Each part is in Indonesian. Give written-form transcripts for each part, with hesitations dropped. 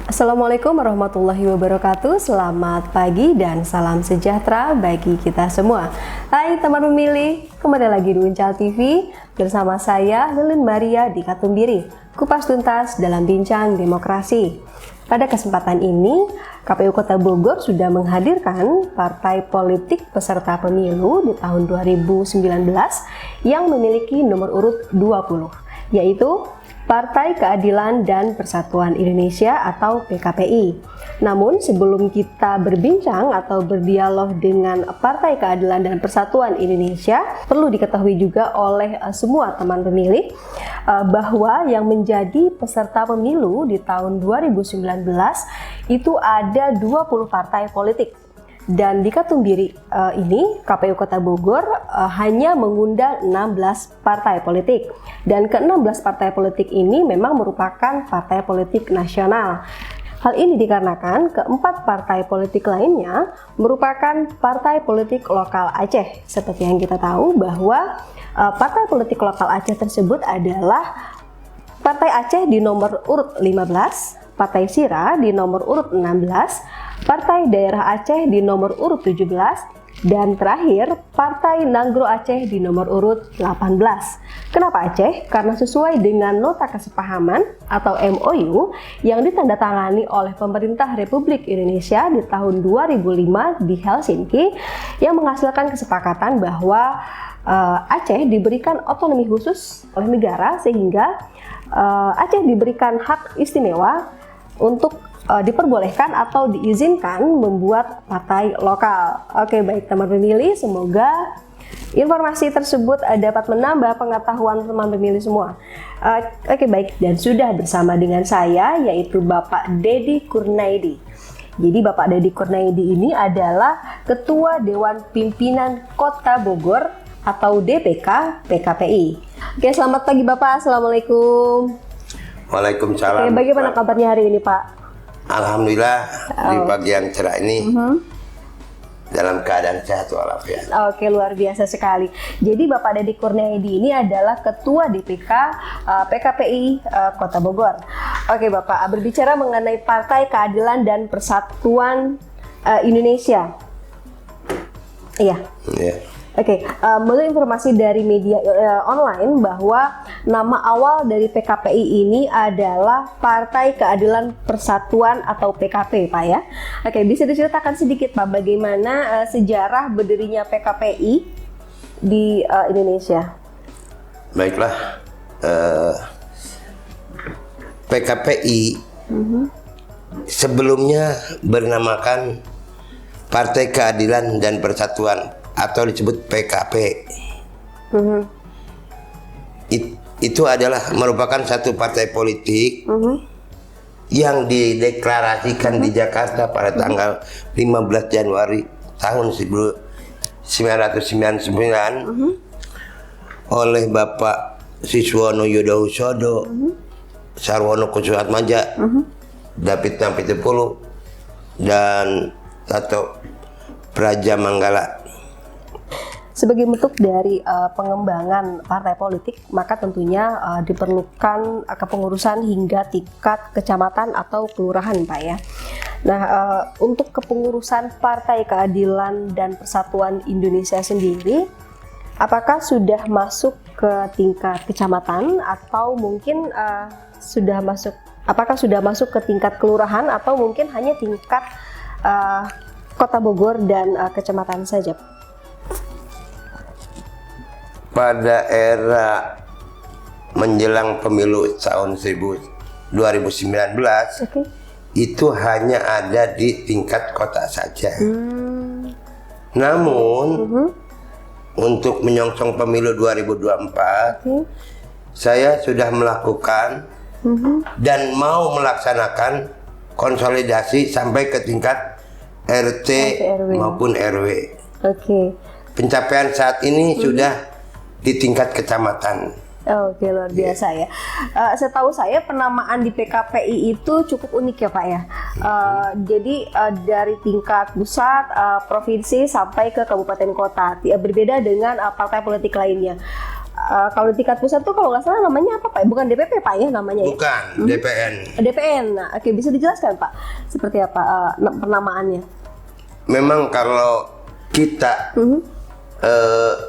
Assalamualaikum warahmatullahi wabarakatuh. Selamat pagi dan salam sejahtera bagi kita semua. Hai teman pemilih, kembali lagi di Uncal TV bersama saya Lilin Maria di Katumbiri. Kupas tuntas dalam bincang demokrasi. Pada kesempatan ini, KPU Kota Bogor sudah menghadirkan partai politik peserta pemilu di tahun 2019 yang memiliki nomor urut 20, yaitu Partai Keadilan dan Persatuan Indonesia atau PKPI. Namun sebelum kita berbincang atau berdialog dengan Partai Keadilan dan Persatuan Indonesia, perlu diketahui juga oleh semua teman pemilih bahwa yang menjadi peserta pemilu di tahun 2019 itu ada 20 partai politik. Dan di Katumbiri ini KPU Kota Bogor hanya mengundang 16 partai politik. Dan ke-16 partai politik ini memang merupakan partai politik nasional. Hal ini dikarenakan keempat partai politik lainnya merupakan partai politik lokal Aceh. Seperti yang kita tahu bahwa partai politik lokal Aceh tersebut adalah Partai Aceh di nomor urut 15, Partai Sira di nomor urut 16, Partai Daerah Aceh di nomor urut 17, dan terakhir Partai Nanggro Aceh di nomor urut 18. Kenapa Aceh? Karena sesuai dengan nota kesepahaman atau MOU yang ditandatangani oleh pemerintah Republik Indonesia di tahun 2005 di Helsinki yang menghasilkan kesepakatan bahwa Aceh diberikan otonomi khusus oleh negara sehingga Aceh diberikan hak istimewa untuk diperbolehkan atau diizinkan membuat partai lokal. Oke, baik teman pemilih, semoga informasi tersebut dapat menambah pengetahuan teman pemilih semua. Oke, baik, dan sudah bersama dengan saya yaitu Bapak Dedi Kurnaidi. Jadi Bapak Dedi Kurnaidi ini adalah Ketua Dewan Pimpinan Kota Bogor atau DPK PKPI. Oke, selamat pagi Bapak. Assalamualaikum. Waalaikumsalam. Oke, bagaimana kabarnya hari ini Pak? Alhamdulillah di pagi yang cerah ini dalam keadaan sehat walafiat. Oke, luar biasa sekali. Jadi Bapak Dedi Kurnaidi ini adalah Ketua DPK PKPI Kota Bogor. Oke Bapak, berbicara mengenai Partai Keadilan dan Persatuan Indonesia. Iya. Oke, menurut informasi dari media online bahwa nama awal dari PKPI ini adalah Partai Keadilan Persatuan atau PKP, Pak ya. Oke, bisa diceritakan sedikit Pak bagaimana sejarah berdirinya PKPI di Indonesia? Baiklah, PKPI sebelumnya bernamakan Partai Keadilan dan Persatuan atau disebut PKP. Itu adalah merupakan satu partai politik yang dideklarasikan di Jakarta pada tanggal 15 Januari tahun 1999 oleh Bapak Siswono Yudhoyono, Sarwono Kusumatmaja, David Nampitupulu, dan Tato Praja Manggala. Sebagai bentuk dari pengembangan partai politik, maka tentunya diperlukan kepengurusan hingga tingkat kecamatan atau kelurahan, Pak ya. Nah, untuk kepengurusan Partai Keadilan dan Persatuan Indonesia sendiri, apakah sudah masuk ke tingkat kecamatan atau mungkin apakah sudah masuk ke tingkat kelurahan atau mungkin hanya tingkat Kota Bogor dan kecamatan saja? Pada era menjelang pemilu tahun 2019 itu hanya ada di tingkat kota saja. Namun untuk menyongsong pemilu 2024 saya sudah melakukan dan mau melaksanakan konsolidasi sampai ke tingkat RT maupun RW. Pencapaian saat ini sudah di tingkat kecamatan. Oke, luar biasa ya. Setahu saya penamaan di PKPI itu cukup unik ya Pak ya. Jadi dari tingkat pusat, provinsi sampai ke kabupaten kota, berbeda dengan partai politik lainnya. kalau di tingkat pusat tuh kalau nggak salah namanya apa Pak? Bukan DPP Pak ya namanya ya? Bukan, DPN. DPN. Nah, oke, bisa dijelaskan Pak seperti apa penamaannya? Memang kalau kita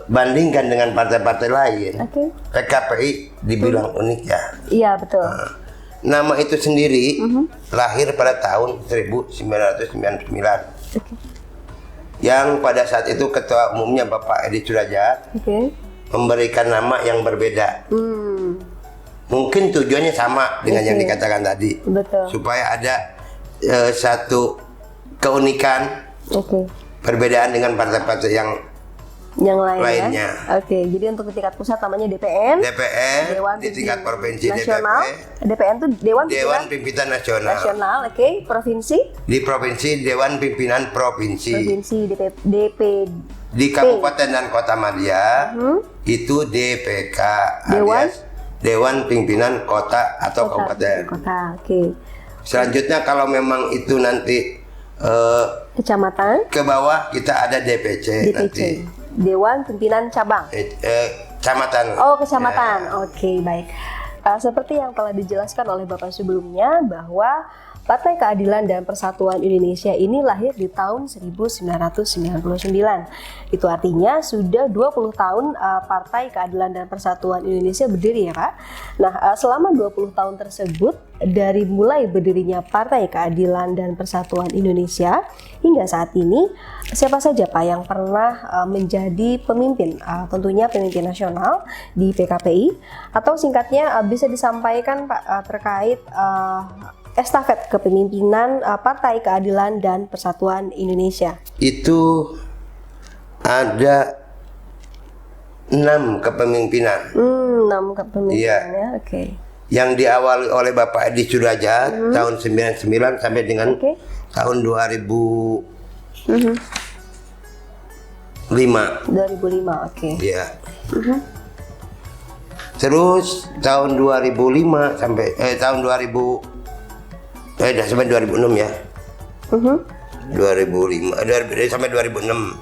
bandingkan dengan partai-partai lain, PKPI dibilang unik ya. Iya betul. Nama itu sendiri lahir pada tahun 1999. Yang pada saat itu ketua umumnya Bapak Edi Sudrajat memberikan nama yang berbeda. Mungkin tujuannya sama dengan yang dikatakan tadi. Betul. Supaya ada satu keunikan, perbedaan dengan partai-partai yang lainnya. Jadi untuk di tingkat pusat namanya DPN. DPN di tingkat provinsi nasional. DPN itu Dewan Pimpinan Nasional. Provinsi. Di provinsi Dewan Pimpinan Provinsi. DP. Di Kabupaten dan Kota Madya itu DPK alias Dewan Pimpinan Kota atau Kabupaten. Selanjutnya kalau memang itu nanti kecamatan, ke bawah kita ada DPC. Nanti. Dewan Pimpinan Cabang. Kecamatan. Oh, kecamatan. Ya. Baik. Seperti yang telah dijelaskan oleh Bapak sebelumnya bahwa Partai Keadilan dan Persatuan Indonesia ini lahir di tahun 1999. Itu artinya sudah 20 tahun Partai Keadilan dan Persatuan Indonesia berdiri ya Pak. Nah, selama 20 tahun tersebut dari mulai berdirinya Partai Keadilan dan Persatuan Indonesia hingga saat ini, siapa saja Pak yang pernah menjadi pemimpin, tentunya pemimpin nasional di PKPI, atau singkatnya bisa disampaikan Pak terkait estafet kepemimpinan Partai Keadilan dan Persatuan Indonesia? Itu ada 6 kepemimpinan. 6 kepemimpinan ya, Yang diawali oleh Bapak Edi Sudrajat tahun 99 sampai dengan tahun 2005. 2005, Iya. Terus tahun 2005 sampai tahun 2000 sampai 2006 ya. 2005 sampai 2006.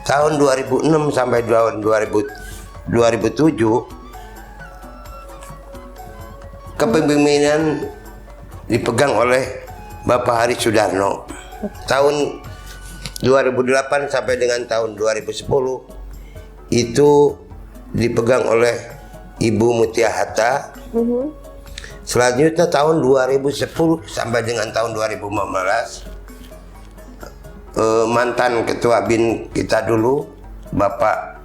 Tahun 2006 sampai tahun 2007 kepemimpinan dipegang oleh Bapak Haris Sudarno. Tahun 2008 sampai dengan tahun 2010 itu dipegang oleh Ibu Mutia Hatta. Selanjutnya tahun 2010 sampai dengan tahun 2015 mantan ketua BIN kita dulu Bapak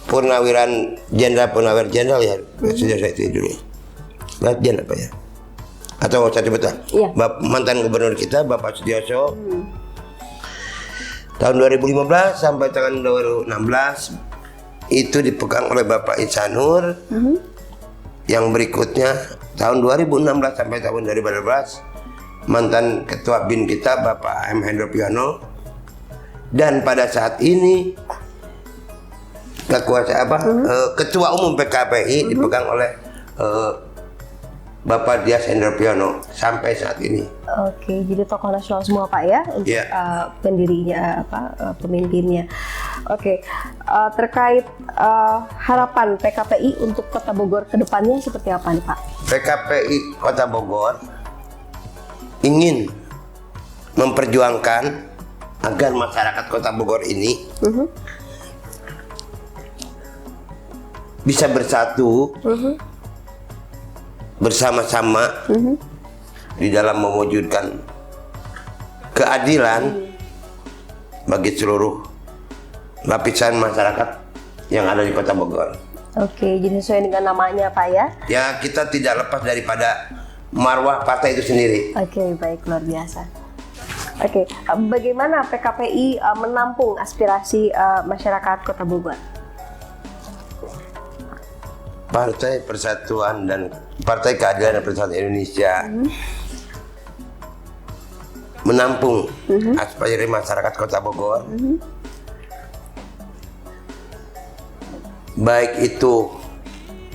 Purnawirawan Jenderal ya, sudah saya itu dulu. Latihan apa ya? Atau saya sebut mantan gubernur kita Bapak Sutioso. Tahun 2015 sampai tahun 2016 itu dipegang oleh Bapak Ihsanur. Yang berikutnya tahun 2016 sampai tahun 2012 mantan ketua BIN kita Bapak M. Hendro Priyono. Dan pada saat ini ketua umum PKPI dipegang oleh Bapak Dias Hendro Priyono sampai saat ini. Jadi tokoh nasional semua Pak ya untuk pendirinya pemimpinnya. Terkait harapan PKPI untuk Kota Bogor ke depannya seperti apa nih Pak? PKPI Kota Bogor ingin memperjuangkan agar masyarakat Kota Bogor ini bisa bersatu bersama-sama di dalam mewujudkan keadilan bagi seluruh lapisan masyarakat yang ada di Kota Bogor. Jadi sesuai dengan namanya Pak ya? Ya, kita tidak lepas daripada marwah partai itu sendiri. Baik, luar biasa. Bagaimana PKPI menampung aspirasi masyarakat Kota Bogor? Partai Persatuan dan Partai Keadilan dan Persatuan Indonesia menampung aspirasi masyarakat Kota Bogor, baik itu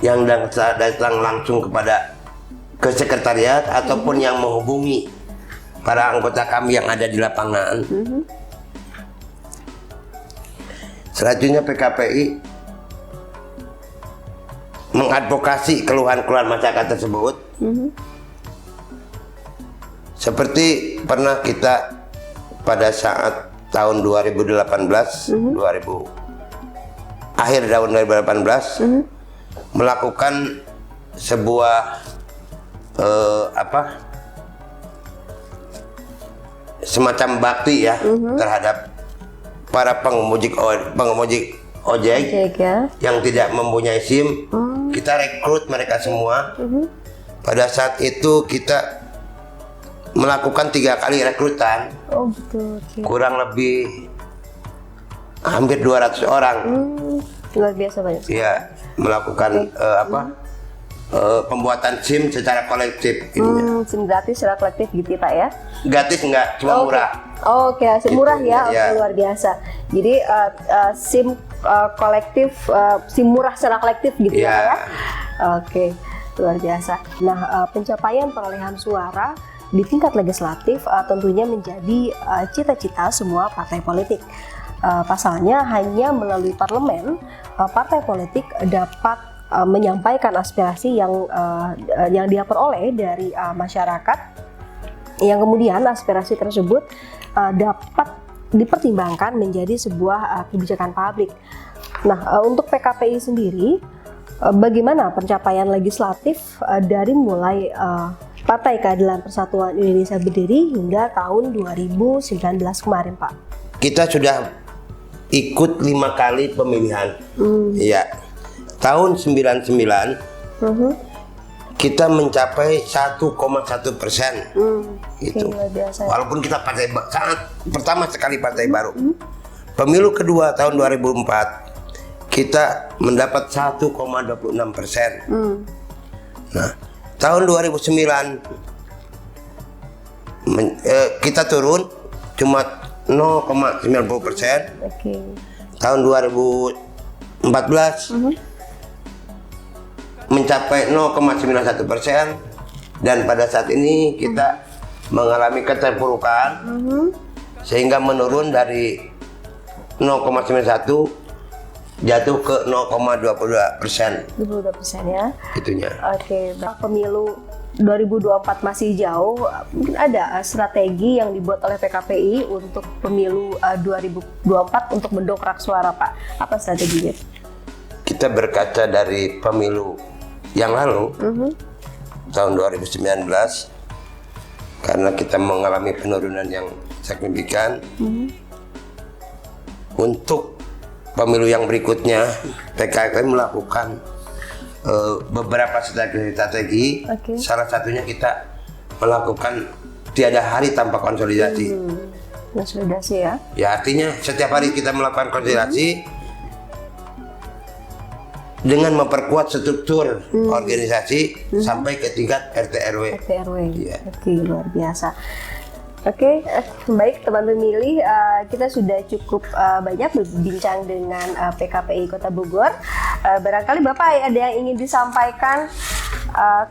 yang datang langsung ke sekretariat ataupun yang menghubungi para anggota kami yang ada di lapangan. Selanjutnya PKPI mengadvokasi keluhan-keluhan masyarakat tersebut. Seperti pernah kita pada saat tahun 2018, akhir tahun 2018 melakukan sebuah semacam bakti ya terhadap para pengemudi ojek ya. yang tidak mempunyai SIM. Kita rekrut mereka semua. Pada saat itu kita melakukan 3 kali rekrutan. Oh betul. Kurang lebih hampir 200 orang. Luar biasa banyak. Ya, melakukan pembuatan SIM secara kolektif. SIM gratis secara kolektif gitu ya Pak ya? Gratis enggak, cuma murah. Oke, SIM murah Gitu, ya, ya. luar biasa. Jadi SIM kolektif, SIM murah secara kolektif gitu Ya. ya? Oke, luar biasa. Nah, pencapaian perolehan suara di tingkat legislatif tentunya menjadi cita-cita semua partai politik. Pasalnya hanya melalui parlemen partai politik dapat menyampaikan aspirasi yang dia peroleh dari masyarakat, yang kemudian aspirasi tersebut dapat dipertimbangkan menjadi sebuah kebijakan publik. Nah, untuk PKPI sendiri, bagaimana pencapaian legislatif dari mulai Partai Keadilan Persatuan Indonesia berdiri hingga tahun 2019 kemarin, Pak? Kita sudah ikut 5 kali pemilihan. Iya. Tahun 99 kita mencapai 1,1%. Gitu. Luar biasa. Walaupun kita partai sangat pertama sekali partai baru. Pemilu kedua tahun 2004 kita mendapat 1,26%. Nah, tahun 2009 kita turun cuma 0,90%. Tahun 2014 mencapai 0,91%, dan pada saat ini kita mengalami keterpurukan sehingga menurun dari 0,91 jatuh ke 0,22%. 22% ya. Itunya. Oke, pemilu 2024 masih jauh. Mungkin ada strategi yang dibuat oleh PKPI untuk pemilu 2024 untuk mendongkrak suara, Pak. Apa strateginya? Kita berkaca dari pemilu yang lalu, tahun 2019, karena kita mengalami penurunan yang signifikan. Untuk pemilu yang berikutnya, PKPI melakukan beberapa strategi. Salah satunya kita melakukan tiada hari tanpa konsolidasi. Konsolidasi ya? Ya, artinya setiap hari kita melakukan konsolidasi dengan memperkuat struktur organisasi sampai ke tingkat RT RW. Yeah. Oke, luar biasa. Oke, baik teman pemilih, kita sudah cukup banyak berbincang dengan PKPI Kota Bogor. Barangkali Bapak ada yang ingin disampaikan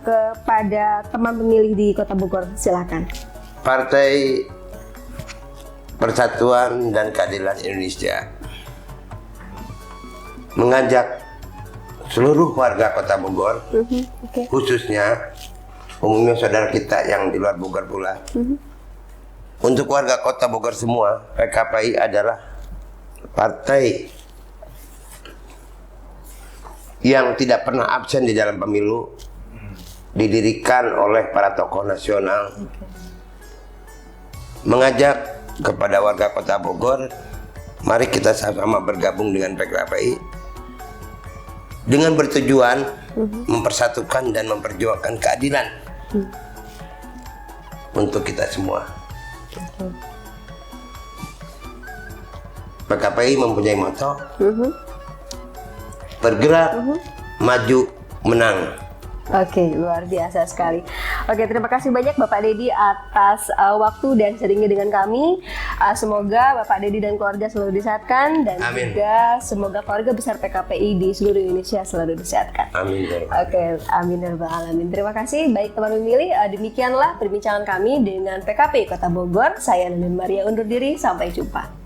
kepada teman pemilih di Kota Bogor, silakan. Partai Persatuan dan Keadilan Indonesia mengajak seluruh warga Kota Bogor, khususnya umumnya saudara kita yang di luar Bogor pula. Untuk warga Kota Bogor semua, PKPI adalah partai yang tidak pernah absen di dalam pemilu, didirikan oleh para tokoh nasional. Mengajak kepada warga Kota Bogor, mari kita sama-sama bergabung dengan PKPI dengan bertujuan mempersatukan dan memperjuangkan keadilan untuk kita semua. PKPI mempunyai motto bergerak, maju, menang. Oke, luar biasa sekali. Oke, terima kasih banyak Bapak Dedi atas waktu dan sharingnya dengan kami. Semoga Bapak Dedi dan keluarga selalu disehatkan, dan Amin. juga semoga keluarga besar PKPI di seluruh Indonesia selalu disehatkan. Amin. Oke, amin ya rabbal alamin. Terima kasih. Baik teman pemilih, demikianlah perbincangan kami dengan PKPI Kota Bogor. Saya Lulin Maria undur diri, sampai jumpa.